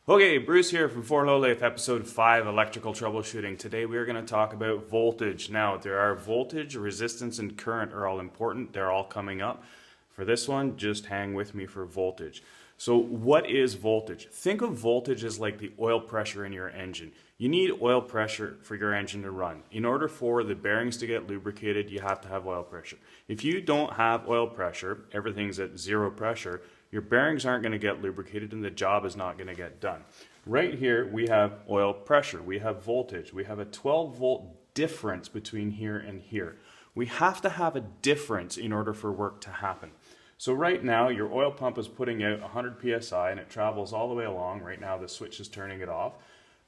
Okay, Bruce here from 4LowLife, episode 5, electrical troubleshooting. Today we are going to talk about voltage. Now, there are voltage, resistance, and current are all important. They're all coming up. For this one, just hang with me for voltage. So what is voltage? Think of voltage as like the oil pressure in your engine. You need oil pressure for your engine to run. In order for the bearings to get lubricated, you have to have oil pressure. If you don't have oil pressure, everything's at zero pressure, your bearings aren't going to get lubricated and the job is not going to get done. Right here we have oil pressure, we have voltage, we have a 12-volt difference between here and here. We have to have a difference in order for work to happen. So right now your oil pump is putting out 100 psi and it travels all the way along. Right now the switch is turning it off,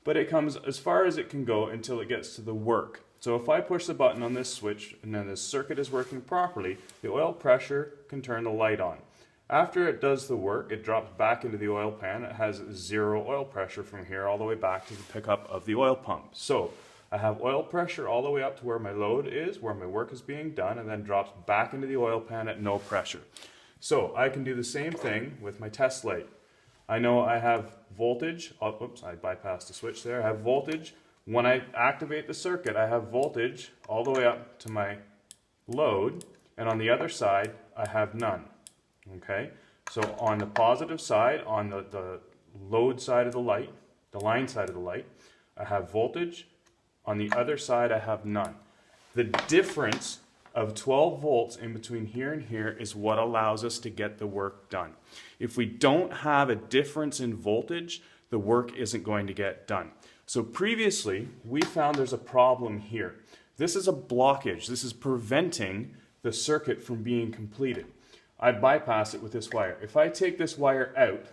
but it comes as far as it can go until it gets to the work. So if I push the button on this switch and then this circuit is working properly, the oil pressure can turn the light on. After it does the work, it drops back into the oil pan. It has zero oil pressure from here all the way back to the pickup of the oil pump. So I have oil pressure all the way up to where my load is, where my work is being done, and then drops back into the oil pan at no pressure. So I can do the same thing with my test light. I know I have voltage. Oh, oops, I bypassed the switch there. I have voltage. When I activate the circuit, I have voltage all the way up to my load, and on the other side, I have none. Okay, so on the positive side, on the load side of the light, the line side of the light, I have voltage. On the other side, I have none. The difference of 12 volts in between here and here is what allows us to get the work done. If we don't have a difference in voltage, the work isn't going to get done. So previously, we found there's a problem here. This is a blockage. This is preventing the circuit from being completed. I bypass it with this wire. If I take this wire out,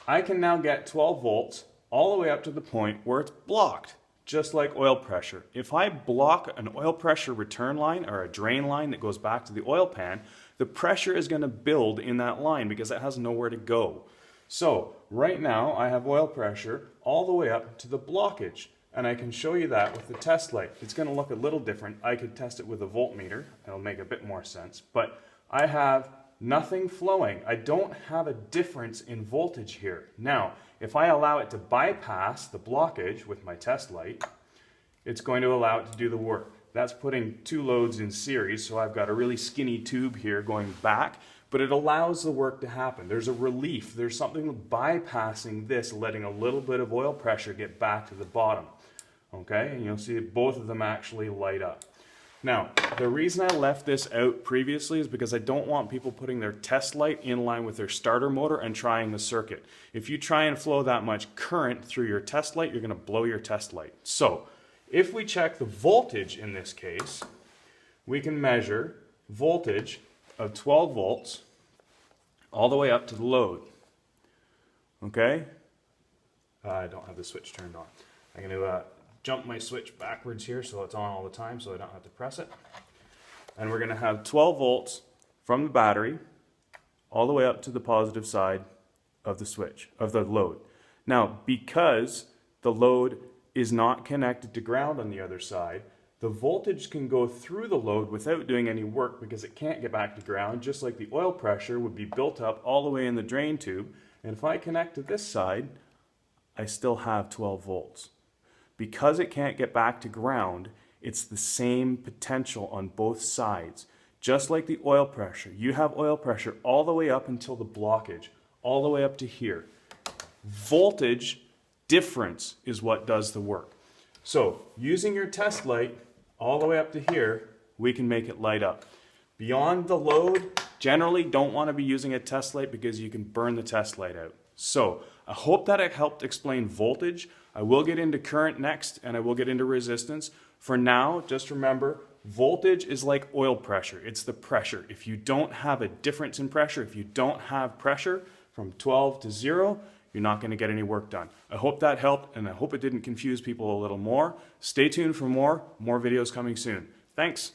I can now get 12 volts all the way up to the point where it's blocked, just like oil pressure. If I block an oil pressure return line or a drain line that goes back to the oil pan, the pressure is going to build in that line because it has nowhere to go. So right now I have oil pressure all the way up to the blockage, and I can show you that with the test light. It's going to look a little different. I could test it with a voltmeter. It'll make a bit more sense, but I have nothing flowing. I don't have a difference in voltage here. Now, if I allow it to bypass the blockage with my test light, it's going to allow it to do the work. That's putting two loads in series, so I've got a really skinny tube here going back, but it allows the work to happen. There's a relief. There's something bypassing this, letting a little bit of oil pressure get back to the bottom. Okay, and you'll see both of them actually light up. Now, the reason I left this out previously is because I don't want people putting their test light in line with their starter motor and trying the circuit. If you try and flow that much current through your test light, you're going to blow your test light. So, if we check the voltage in this case, we can measure voltage of 12 volts all the way up to the load. Okay? I don't have the switch turned on. I'm going to jump my switch backwards here so it's on all the time so I don't have to press it. And we're going to have 12 volts from the battery all the way up to the positive side of the switch, of the load. Now, because the load is not connected to ground on the other side, the voltage can go through the load without doing any work because it can't get back to ground, just like the oil pressure would be built up all the way in the drain tube. And if I connect to this side, I still have 12 volts. Because it can't get back to ground, it's the same potential on both sides. Just like the oil pressure, you have oil pressure all the way up until the blockage, all the way up to here. Voltage difference is what does the work. So using your test light all the way up to here, we can make it light up. Beyond the load, generally don't want to be using a test light because you can burn the test light out. So I hope that it helped explain voltage. I will get into current next, and I will get into resistance. For now, just remember, voltage is like oil pressure. It's the pressure. If you don't have a difference in pressure, if you don't have pressure from 12 to 0, you're not going to get any work done. I hope that helped, and I hope it didn't confuse people a little more. Stay tuned for more videos coming soon. Thanks.